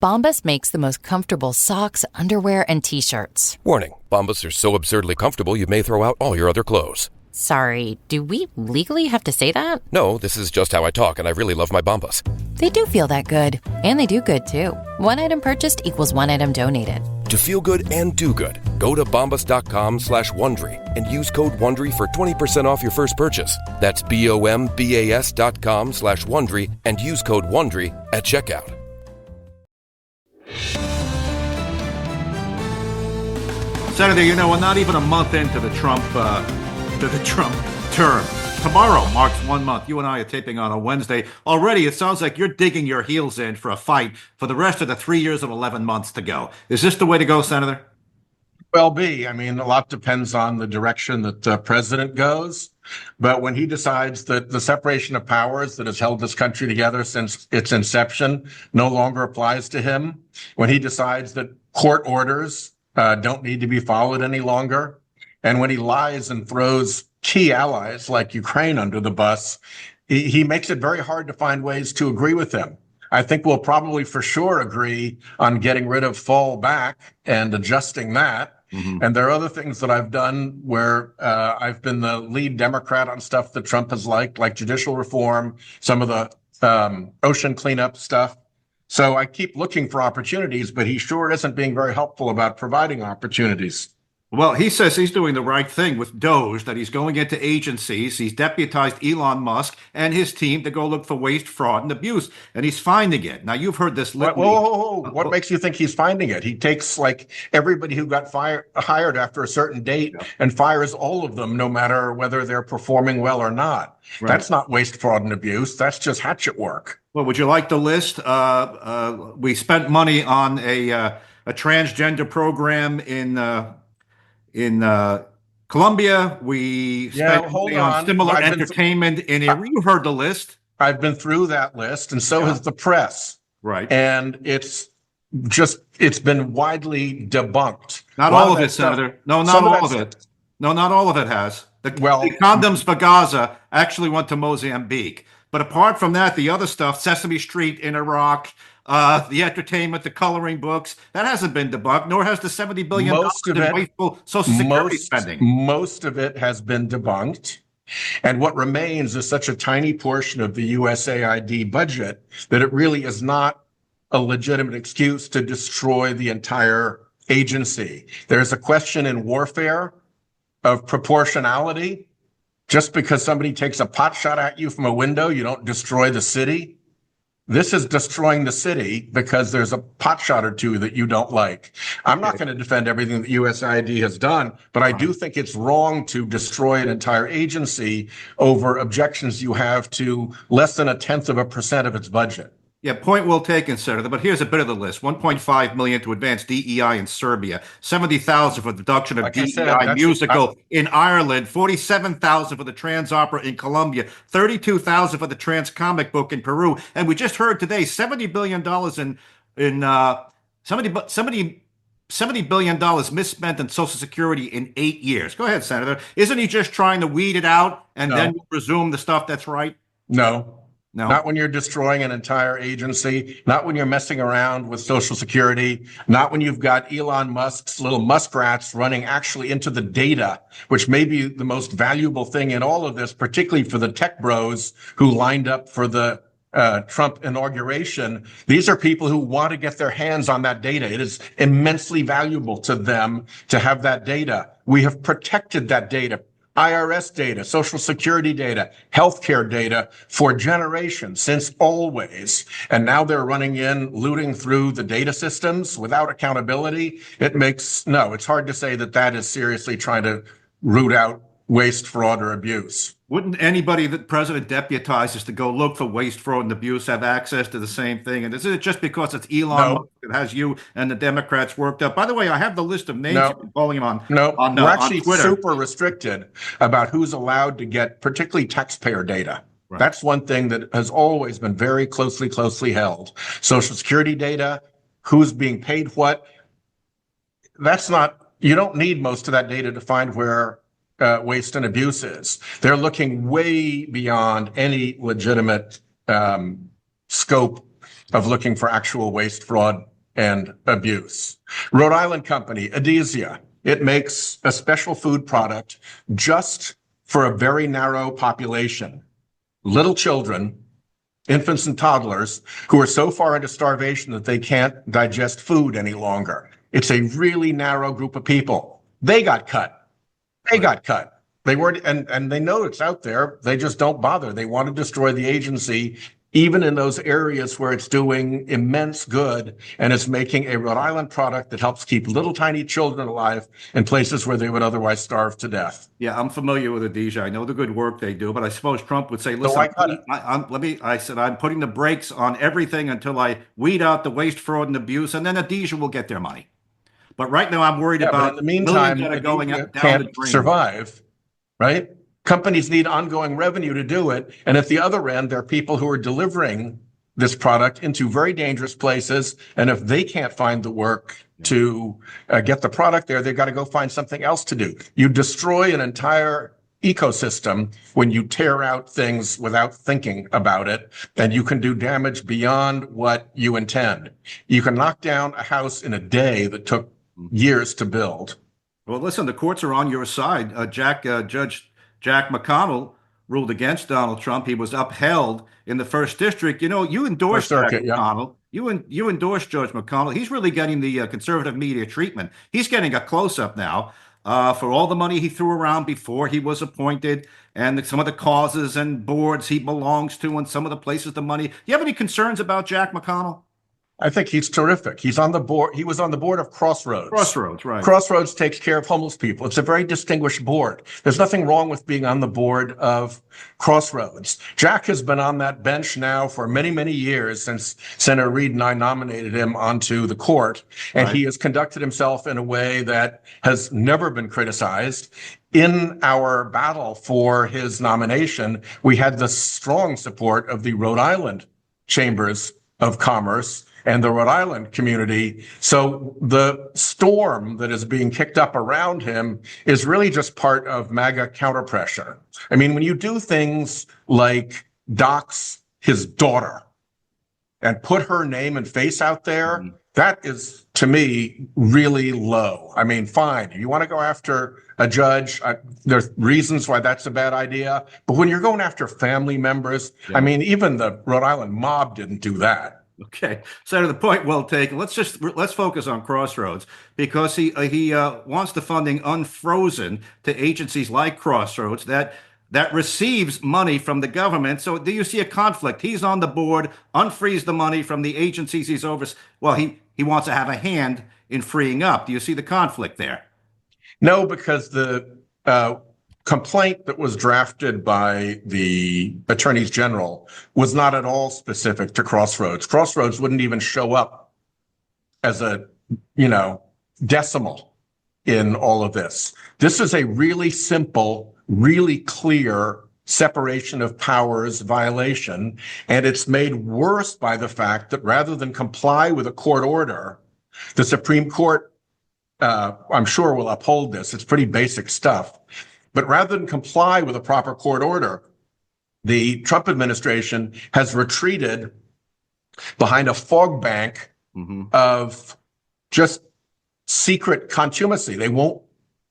Bombas makes the most comfortable socks, underwear, and T-shirts. Warning, Bombas are so absurdly comfortable you may throw out all your other clothes. Sorry, do we legally have to say that? No, this is just how I talk, and I really love my Bombas. They do feel that good. And they do good, too. One item purchased equals one item donated. To feel good and do good, go to bombas.com/Wondery and use code WONDERY for 20% off your first purchase. That's BOMBAS.com/Wondery and use code WONDERY at checkout. Senator, you know, we're not even a month into the Trump term. Tomorrow marks 1 month. You and I are taping on a Wednesday. Already, it sounds like you're digging your heels in for a fight for the rest of the 3 years and 11 months to go. Is this the way to go, Senator? Well, I mean, a lot depends on the direction that the president goes. But when he decides that the separation of powers that has held this country together since its inception no longer applies to him, when he decides that court orders don't need to be followed any longer, and when he lies and throws key allies like Ukraine under the bus, he makes it very hard to find ways to agree with him. I think we'll probably for sure agree on getting rid of fallback and adjusting that. Mm-hmm. And there are other things that I've done where I've been the lead Democrat on stuff that Trump has liked, like judicial reform, some of the ocean cleanup stuff. So I keep looking for opportunities, but he sure isn't being very helpful about providing opportunities. Well, he says he's doing the right thing with DOGE, that he's going into agencies. He's deputized Elon Musk and his team to go look for waste, fraud, and abuse, and he's finding it. Now, you've heard this. What makes you think he's finding it? He takes like everybody who got hired after a certain date and fires all of them, no matter whether they're performing well or not. Right. That's not waste, fraud, and abuse. That's just hatchet work. Well, would you like the list? We spent money on a transgender program in Colombia. We spent money on similar entertainment in Iran. You heard the list. I've been through that list, and so has the press. Right. And it's been widely debunked. Not all of it, Senator. No, not all of it. No, not all of it has. The condoms for Gaza actually went to Mozambique. But apart from that, the other stuff, Sesame Street in Iraq, the entertainment, the coloring books, that hasn't been debunked, nor has the $70 billion in wasteful Social Security spending. Most of it has been debunked. And what remains is such a tiny portion of the USAID budget that it really is not a legitimate excuse to destroy the entire agency. There's a question in warfare of proportionality. Just because somebody takes a pot shot at you from a window, you don't destroy the city. This is destroying the city because there's a pot shot or two that you don't like. I'm not going to defend everything that USAID has done, but I do think it's wrong to destroy an entire agency over objections you have to less than 0.1% of its budget. Yeah, point well taken, Senator. But here's a bit of the list: $1.5 million to advance DEI in Serbia, $70,000 for the production of DEI musical in Ireland, $47,000 for the trans opera in Colombia, $32,000 for the trans comic book in Peru, and we just heard today $70 billion $70 billion misspent in Social Security in 8 years. Go ahead, Senator. Isn't he just trying to weed it out and then resume the stuff that's right? No. Not when you're destroying an entire agency, not when you're messing around with Social Security, not when you've got Elon Musk's little muskrats running actually into the data, which may be the most valuable thing in all of this, particularly for the tech bros who lined up for the Trump inauguration. These are people who want to get their hands on that data. It is immensely valuable to them to have that data. We have protected that data. IRS data, Social Security data, healthcare data for generations, since always. And now they're running in, looting through the data systems without accountability. It's hard to say that that is seriously trying to root out waste, fraud, or abuse. Wouldn't anybody that President deputizes to go look for waste, fraud, and abuse have access to the same thing? And is it just because it's Elon Musk that has you and the Democrats worked up? By the way, I have the list of names you've been calling him on. We're actually super restricted about who's allowed to get particularly taxpayer data. Right. That's one thing that has always been very closely held. Social Security data, who's being paid what. You don't need most of that data to find where waste and abuse is. They're looking way beyond any legitimate scope of looking for actual waste, fraud, and abuse. Rhode Island company, Adhesia, it makes a special food product just for a very narrow population. Little children, infants and toddlers, who are so far into starvation that they can't digest food any longer. It's a really narrow group of people. They got cut. They weren't, and they know it's out there. They just don't bother. They want to destroy the agency, even in those areas where it's doing immense good and it's making a Rhode Island product that helps keep little tiny children alive in places where they would otherwise starve to death. Yeah, I'm familiar with Adhesia. I know the good work they do, but I suppose Trump would say, "Listen, I said I'm putting the brakes on everything until I weed out the waste, fraud, and abuse, and then Adhesia will get their money." But right now, I'm worried about in the meantime, millions that are going down can't the drain. Survive, right? Companies need ongoing revenue to do it. And at the other end, there are people who are delivering this product into very dangerous places. And if they can't find the work to get the product there, they've got to go find something else to do. You destroy an entire ecosystem when you tear out things without thinking about it, and you can do damage beyond what you intend. You can knock down a house in a day that took years to build. Well, listen, the courts are on your side. Judge Jack McConnell ruled against Donald Trump. He was upheld in the first district. You know, you endorsed Jack McConnell. You endorsed Judge McConnell. He's really getting the conservative media treatment. He's getting a close-up now for all the money he threw around before he was appointed, and some of the causes and boards he belongs to, and some of the places the money. Do you have any concerns about Jack McConnell? I think he's terrific. He's on the board. He was on the board of Crossroads. Crossroads, right. Crossroads takes care of homeless people. It's a very distinguished board. There's nothing wrong with being on the board of Crossroads. Jack has been on that bench now for many, many years since Senator Reid and I nominated him onto the court. And he has conducted himself in a way that has never been criticized. In our battle for his nomination, we had the strong support of the Rhode Island Chambers of Commerce and the Rhode Island community. So the storm that is being kicked up around him is really just part of MAGA counterpressure. I mean, when you do things like dox his daughter and put her name and face out there, that is, to me, really low. I mean, fine, you want to go after a judge, there's reasons why that's a bad idea. But when you're going after family members, I mean, even the Rhode Island mob didn't do that. Okay, Senator, the point well taken. Let's focus on Crossroads, because he wants the funding unfrozen to agencies like Crossroads that receives money from the government. So do you see a conflict? He's on the board, unfreeze the money from the agencies he's over. Well, he wants to have a hand in freeing up. Do you see the conflict there? No, because the complaint that was drafted by the attorneys general was not at all specific to Crossroads. Crossroads wouldn't even show up as a, decimal in all of this. This is a really simple, really clear separation of powers violation. And it's made worse by the fact that rather than comply with a court order, the Supreme Court, I'm sure, will uphold this. It's pretty basic stuff. But rather than comply with a proper court order, the Trump administration has retreated behind a fog bank of just secret contumacy. They won't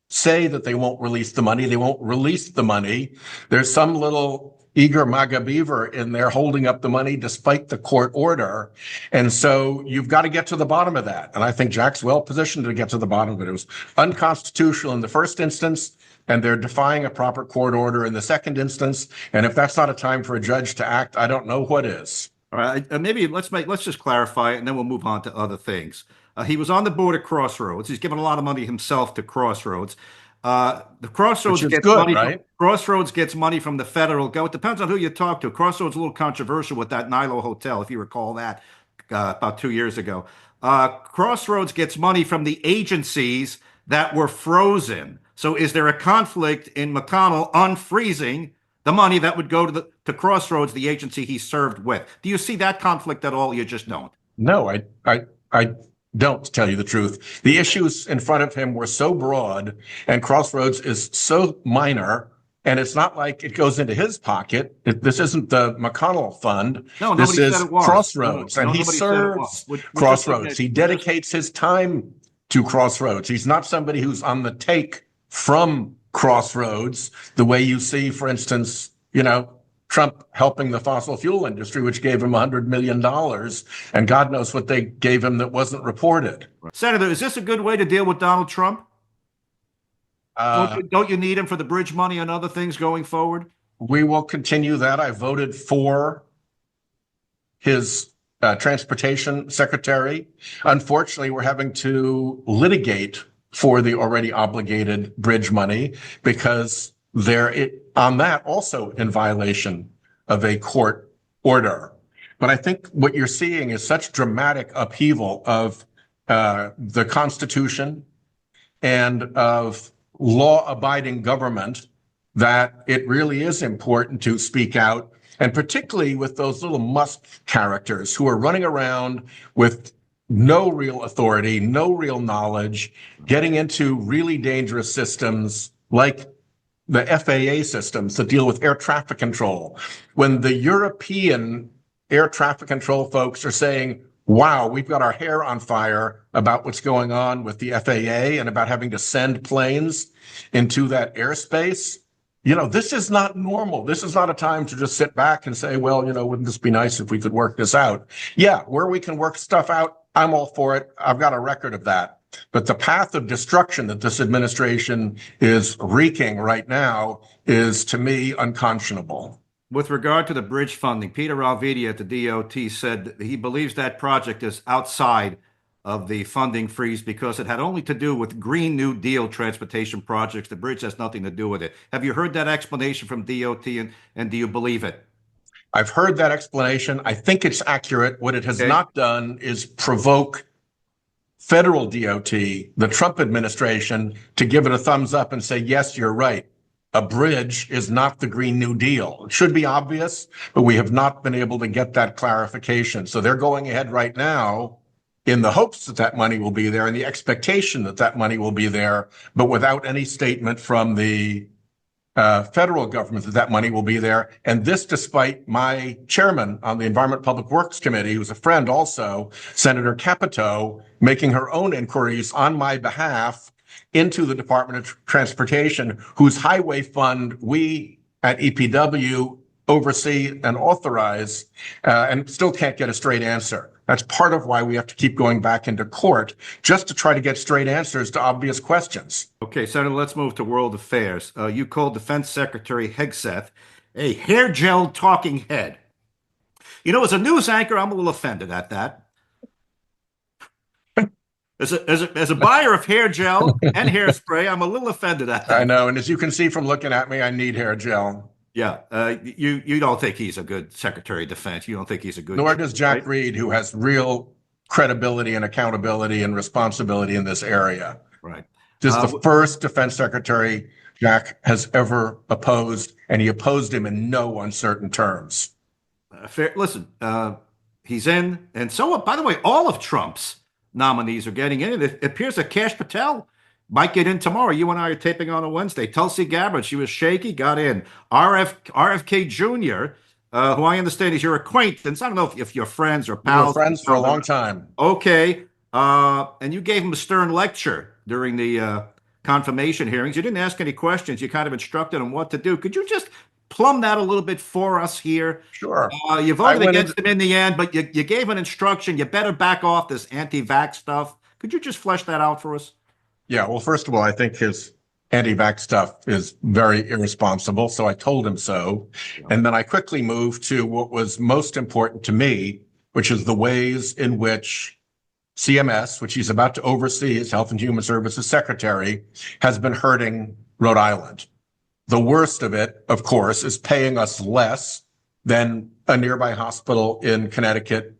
say that they won't release the money. They won't release the money. There's some little eager MAGA beaver in there holding up the money despite the court order. And so you've got to get to the bottom of that. And I think Jack's well positioned to get to the bottom of it. It was unconstitutional in the first instance, and they're defying a proper court order in the second instance. And if that's not a time for a judge to act, I don't know what is. All right, maybe let's just clarify it, and then we'll move on to other things. He was on the board of Crossroads. He's given a lot of money himself to Crossroads. The Crossroads gets good, money. Right? Crossroads gets money from the federal government. It depends on who you talk to. Crossroads is a little controversial with that Nilo Hotel, if you recall that, about 2 years ago. Crossroads gets money from the agencies that were frozen. So is there a conflict in McConnell unfreezing the money that would go to Crossroads, the agency he served with? Do you see that conflict at all? You just don't? No, I don't, to tell you the truth. The issues in front of him were so broad, and Crossroads is so minor And it's not like it goes into his pocket. This isn't the McConnell Fund. No, this nobody is said it was. Crossroads, No, and he nobody said it serves was. Crossroads. He dedicates his time to Crossroads. He's not somebody who's on the take from Crossroads, the way you see, for instance, Trump helping the fossil fuel industry, which gave him $100 million, and God knows what they gave him that wasn't reported. Senator, is this a good way to deal with Donald Trump? Don't you need him for the bridge money and other things going forward? We will continue that. I voted for his transportation secretary. Unfortunately, we're having to litigate for the already obligated bridge money because on that also in violation of a court order. But I think what you're seeing is such dramatic upheaval of the Constitution and of law-abiding government that it really is important to speak out, and particularly with those little Musk characters who are running around with no real authority, no real knowledge, getting into really dangerous systems like the FAA systems that deal with air traffic control. When the European air traffic control folks are saying, wow, we've got our hair on fire about what's going on with the FAA and about having to send planes into that airspace. This is not normal. This is not a time to just sit back and say, well, wouldn't this be nice if we could work this out? Yeah, where we can work stuff out, I'm all for it. I've got a record of that. But the path of destruction that this administration is wreaking right now is, to me, unconscionable. With regard to the bridge funding, Peter Alvidi at the DOT said that he believes that project is outside of the funding freeze because it had only to do with Green New Deal transportation projects. The bridge has nothing to do with it. Have you heard that explanation from DOT, and do you believe it? I've heard that explanation. I think it's accurate. What it has not done is provoke federal DOT, the Trump administration, to give it a thumbs up and say, yes, you're right. A bridge is not the Green New Deal. It should be obvious, but we have not been able to get that clarification. So they're going ahead right now in the hopes that that money will be there and the expectation that that money will be there, but without any statement from the federal government that that money will be there. And this, despite my chairman on the Environment Public Works Committee, who's a friend also, Senator Capito, making her own inquiries on my behalf into the Department of Transportation, whose highway fund we at EPW oversee and authorize, and still can't get a straight answer. That's part of why we have to keep going back into court, just to try to get straight answers to obvious questions. Okay, Senator, let's move to world affairs. You called Defense Secretary Hegseth a hair gel talking head. As a news anchor, I'm a little offended at that. As a buyer of hair gel and hairspray, I'm a little offended at that. I know, and as you can see from looking at me, I need hair gel. Yeah, you don't think he's a good Secretary of Defense. You don't think he's a good. Nor does Jack Reed, who has real credibility and accountability and responsibility in this area. Right. This is the first defense secretary Jack has ever opposed, and he opposed him in no uncertain terms. Fair. Listen, he's in, and so, by the way, all of Trump's nominees are getting in. It appears that Kash Patel might get in tomorrow. You and I are taping on a Wednesday. Tulsi Gabbard, she was shaky, got in. RFK Jr., who I understand is your acquaintance. I don't know if you're friends or pals. We were friends for a long time. Okay. And you gave him a stern lecture during the confirmation hearings. You didn't ask any questions. You kind of instructed him what to do. Could you just plumb that a little bit for us here? Sure. You voted against him in the end, but you gave an instruction. You better back off this anti-vax stuff. Could you just flesh that out for us? Yeah, well, first of all, I think his anti-vax stuff is very irresponsible, so I told him so. Yeah. And then I quickly moved to what was most important to me, which is the ways in which CMS, which he's about to oversee as Health and Human Services Secretary, has been hurting Rhode Island. The worst of it, of course, is paying us less than a nearby hospital in Connecticut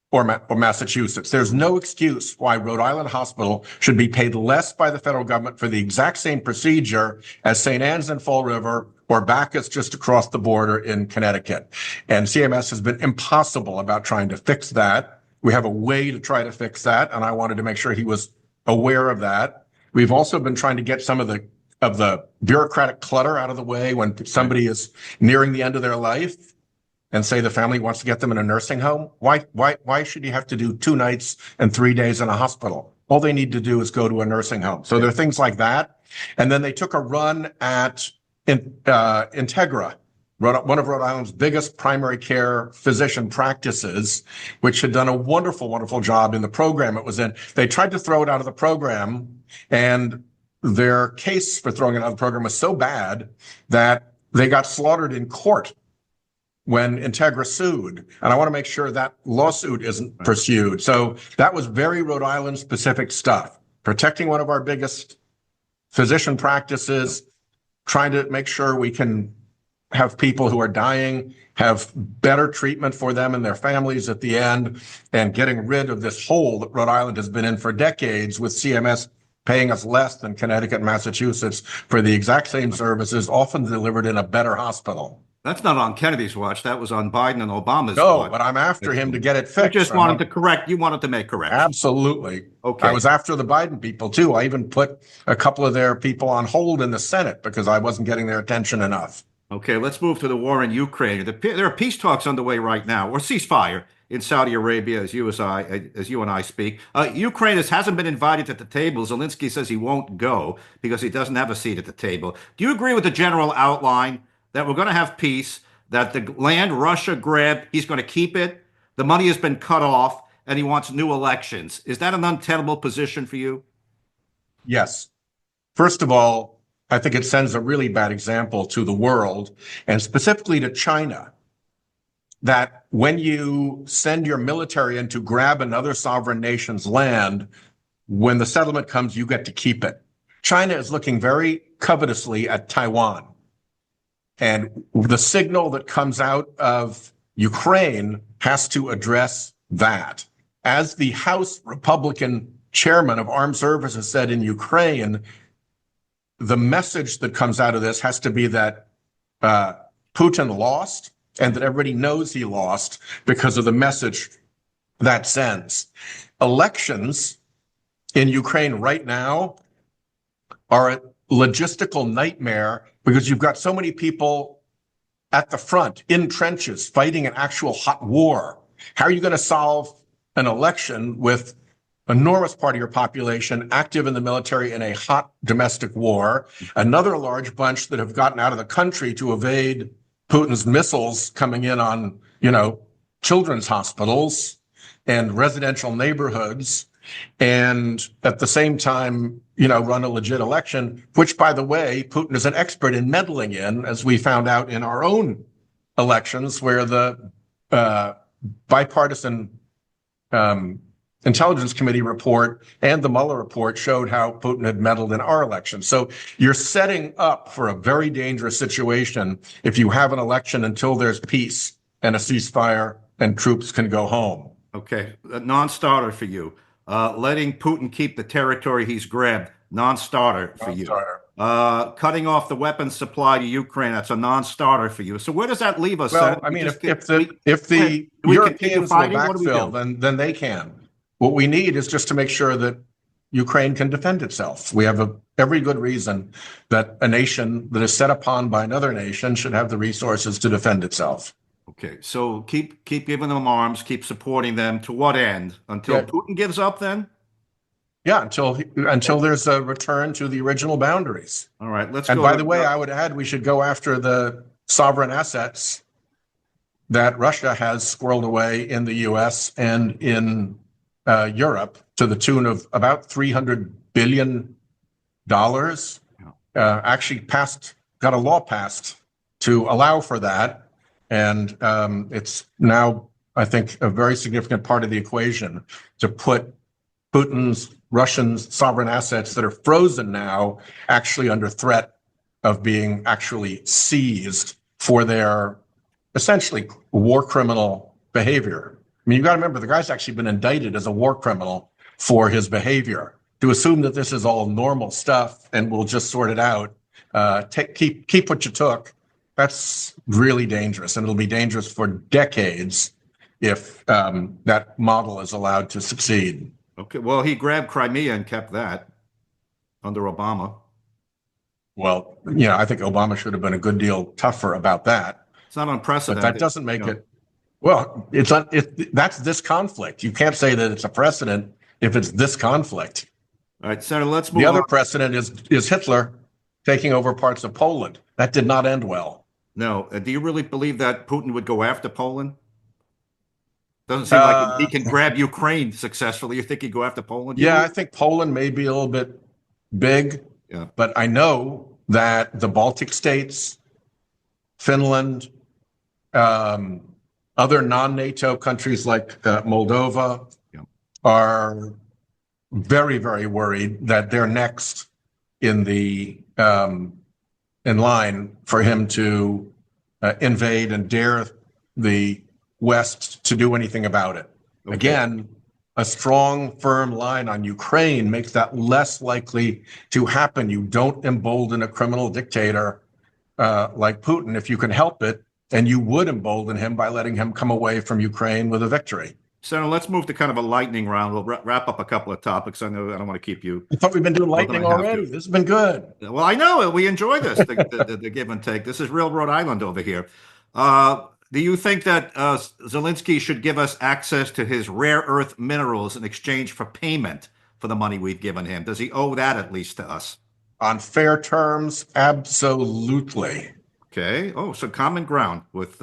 or Massachusetts. There's no excuse why Rhode Island Hospital should be paid less by the federal government for the exact same procedure as St. Anne's in Fall River or Bacchus just across the border in Connecticut. And CMS has been impossible about trying to fix that. We have a way to try to fix that, and I wanted to make sure he was aware of that. We've also been trying to get some of the of the bureaucratic clutter out of the way when somebody is nearing the end of their life, and say the family wants to get them in a nursing home. Why should you have to do 2 nights and 3 days in a hospital? All they need to do is go to a nursing home. So there are things like that. And then they took a run at Integra, one of Rhode Island's biggest primary care physician practices, which had done a wonderful, wonderful job in the program it was in. They tried to throw it out of the program, and their case for throwing it out of the program was so bad that they got slaughtered in court when Integra sued. And I want to make sure that lawsuit isn't pursued. So that was very Rhode Island specific stuff, protecting one of our biggest physician practices, trying to make sure we can have people who are dying have better treatment for them and their families at the end, and getting rid of this hole that Rhode Island has been in for decades, with CMS paying us less than Connecticut and Massachusetts for the exact same services, often delivered in a better hospital. That's not on Kennedy's watch. That was on Biden and Obama's No, watch. but I'm after him to get it fixed. You just wanted to correct. You wanted to make corrections. Absolutely. Okay. I was after the Biden people too. I even put a couple of their people on hold in the Senate because I wasn't getting their attention enough. Okay, let's move to the war in Ukraine. There are peace talks underway right now, or ceasefire in Saudi Arabia, as you and I speak. Ukraine hasn't been invited to the table. Zelensky says he won't go because he doesn't have a seat at the table. Do you agree with the general outline that we're going to have peace, that the land Russia grabbed, he's going to keep it, the money has been cut off, and he wants new elections? Is that an untenable position for you? Yes. First of all, I think it sends a really bad example to the world, and specifically to China, that when you send your military in to grab another sovereign nation's land, when the settlement comes, you get to keep it. China is looking very covetously at Taiwan. And the signal that comes out of Ukraine has to address that. As the House Republican chairman of Armed Services said in Ukraine, the message that comes out of this has to be that Putin lost, and that everybody knows he lost because of the message that sends. Elections in Ukraine right now are a logistical nightmare because you've got so many people at the front, in trenches, fighting an actual hot war. How are you going to solve an election with an enormous part of your population active in the military in a hot domestic war, another large bunch that have gotten out of the country to evade Putin's missiles coming in on, children's hospitals and residential neighborhoods, and at the same time, run a legit election, which, by the way, Putin is an expert in meddling in, as we found out in our own elections, where the bipartisan Intelligence Committee report and the Mueller report showed how Putin had meddled in our election. So you're setting up for a very dangerous situation if you have an election until there's peace and a ceasefire and troops can go home. Okay, a non-starter for you. Letting Putin keep the territory he's grabbed, non-starter for you. Cutting off the weapons supply to Ukraine, that's a non-starter for you. So where does that leave us? Well, I mean, if the Europeans will backfill, then they can. What we need is just to make sure that Ukraine can defend itself. We have every good reason that a nation that is set upon by another nation should have the resources to defend itself. Okay, so keep giving them arms, keep supporting them. To what end? Until Putin gives up, then? Yeah, until there's a return to the original boundaries. All right, let's go. And by the way, I would add we should go after the sovereign assets that Russia has squirreled away in the U.S. and in Europe to the tune of about $300 billion. Actually got a law passed to allow for that. And it's now, I think, a very significant part of the equation to put Putin's Russian sovereign assets that are frozen now actually under threat of being actually seized for their essentially war criminal behavior. I mean, you've got to remember, the guy's actually been indicted as a war criminal for his behavior. To assume that this is all normal stuff and we'll just sort it out, keep what you took, that's really dangerous. And it'll be dangerous for decades if that model is allowed to succeed. Okay, well, he grabbed Crimea and kept that under Obama. Well, I think Obama should have been a good deal tougher about that. It's not unprecedented. But that doesn't make it. Well, that's this conflict. You can't say that it's a precedent if it's this conflict. All right, Senator, let's move on. The other precedent is Hitler taking over parts of Poland. That did not end well. No. Do you really believe that Putin would go after Poland? Doesn't seem like he can grab Ukraine successfully. You think he'd go after Poland? Yeah, I think Poland may be a little bit big, but I know that the Baltic states, Finland, other non-NATO countries like Moldova are very, very worried that they're next in the in line for him to invade and dare the West to do anything about it. Okay. Again, a strong, firm line on Ukraine makes that less likely to happen. You don't embolden a criminal dictator like Putin if you can help it, and you would embolden him by letting him come away from Ukraine with a victory. Senator, let's move to kind of a lightning round. We'll wrap up a couple of topics. I know I don't want to keep you. I thought we've been doing lightning already. This has been good. Well, I know. We enjoy this, the give and take. This is real Rhode Island over here. Do you think that Zelensky should give us access to his rare earth minerals in exchange for payment for the money we've given him? Does he owe that at least to us? On fair terms, absolutely. Okay. Oh, so common ground with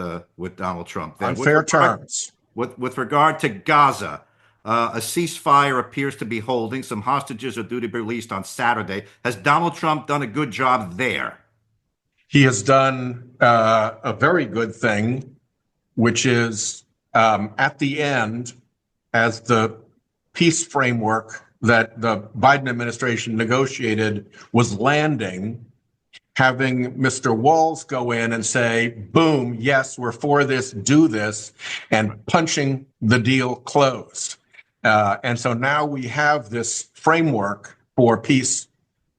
Donald Trump. On fair terms. With regard to Gaza, a ceasefire appears to be holding. Some hostages are due to be released on Saturday. Has Donald Trump done a good job there? He has done a very good thing, which is at the end, as the peace framework that the Biden administration negotiated was landing, having Mr. Walz go in and say, boom, yes, we're for this, do this, and punching the deal closed. And so now we have this framework for peace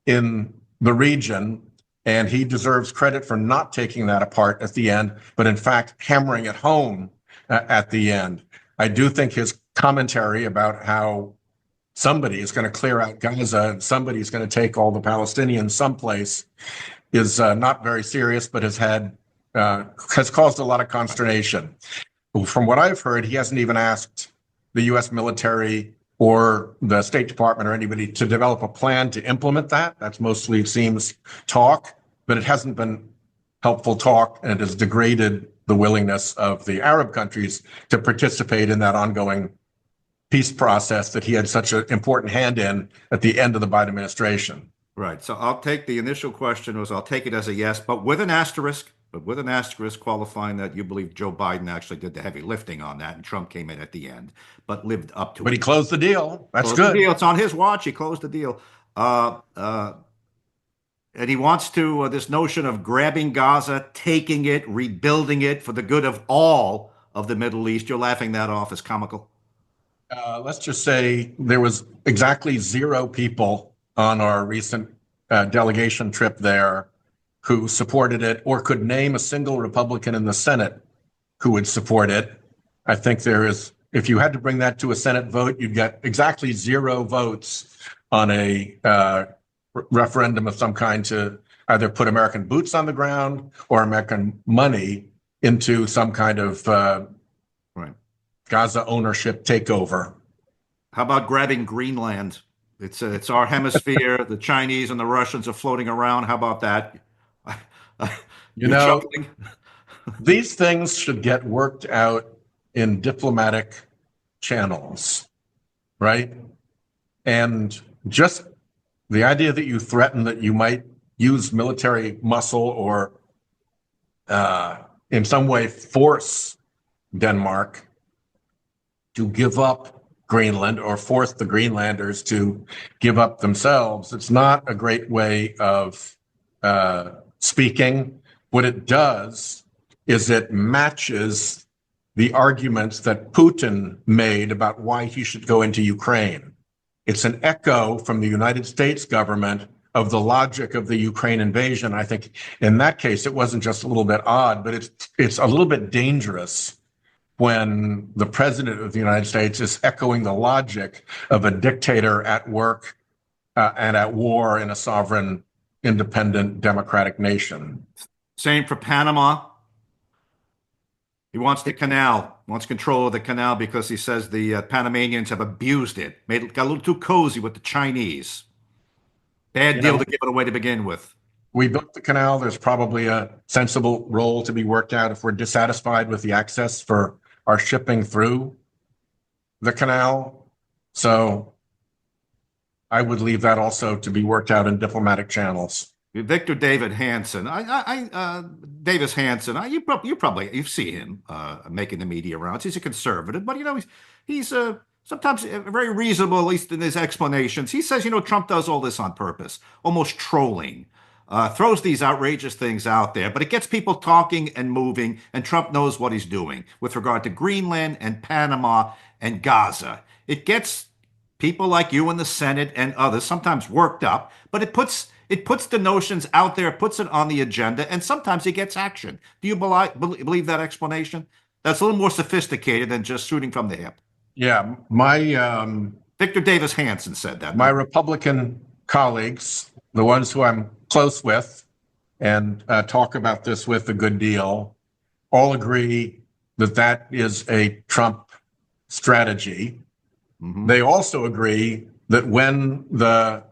in the region, and he deserves credit for not taking that apart at the end, but in fact, hammering it home at the end. I do think his commentary about how somebody is going to clear out Gaza and somebody is going to take all the Palestinians someplace is not very serious, but has caused a lot of consternation. From what I've heard, he hasn't even asked the U.S. military or the State Department or anybody to develop a plan to implement that. That's mostly, it seems, talk, but it hasn't been helpful talk, and it has degraded the willingness of the Arab countries to participate in that ongoing peace process that he had such an important hand in at the end of the Biden administration. Right. So I'll take the initial question I'll take it as a yes, but with an asterisk, qualifying that you believe Joe Biden actually did the heavy lifting on that and Trump came in at the end, but lived up to it. But he closed the deal. That's good. It's on his watch. He closed the deal. And he wants to, this notion of grabbing Gaza, taking it, rebuilding it for the good of all of the Middle East. You're laughing that off as comical. Let's just say there was exactly 0 people on our recent delegation trip there who supported it or could name a single Republican in the Senate who would support it. I think there is, if you had to bring that to a Senate vote, you'd get exactly 0 votes on a referendum of some kind to either put American boots on the ground or American money into some kind of Gaza ownership takeover. How about grabbing Greenland? It's our hemisphere. The Chinese and the Russians are floating around. How about that? These things should get worked out in diplomatic channels, right? And just the idea that you threaten that you might use military muscle or in some way force Denmark to give up Greenland or force the Greenlanders to give up themselves. It's not a great way of speaking. What it does is it matches the arguments that Putin made about why he should go into Ukraine. It's an echo from the United States government of the logic of the Ukraine invasion. I think in that case, it wasn't just a little bit odd, but it's a little bit dangerous when the president of the United States is echoing the logic of a dictator at work and at war in a sovereign independent democratic nation. Same for Panama. He wants the canal, wants control of the canal because he says the Panamanians have abused it, got a little too cozy with the Chinese. Bad deal to give it away to begin with. We built the canal. There's probably a sensible role to be worked out if we're dissatisfied with the access for our shipping through the canal. So I would leave that also to be worked out in diplomatic channels. Victor David Hansen, Davis Hansen, you've seen him making the media rounds. He's a conservative, but he's sometimes very reasonable, at least in his explanations. He says, Trump does all this on purpose, almost trolling, throws these outrageous things out there, but it gets people talking and moving, and Trump knows what he's doing with regard to Greenland and Panama and Gaza. It gets people like you in the Senate and others sometimes worked up, but it puts the notions out there, puts it on the agenda, and sometimes it gets action. Do you believe that explanation? That's a little more sophisticated than just shooting from the hip. Yeah, Victor Davis Hansen said that. My Republican colleagues, the ones who I'm close with and talk about this with a good deal, all agree that that is a Trump strategy. Mm-hmm. They also agree that when the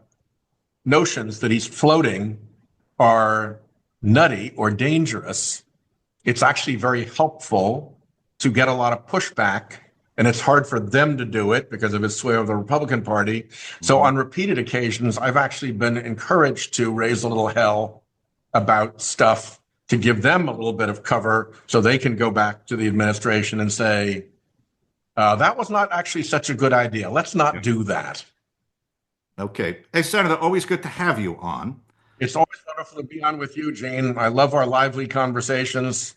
notions that he's floating are nutty or dangerous, it's actually very helpful to get a lot of pushback, and it's hard for them to do it because of his sway over the Republican Party. So on repeated occasions, I've actually been encouraged to raise a little hell about stuff to give them a little bit of cover so they can go back to the administration and say, that was not actually such a good idea. Let's not do that. Okay. Hey, Senator, always good to have you on. It's always wonderful to be on with you, Gene. I love our lively conversations.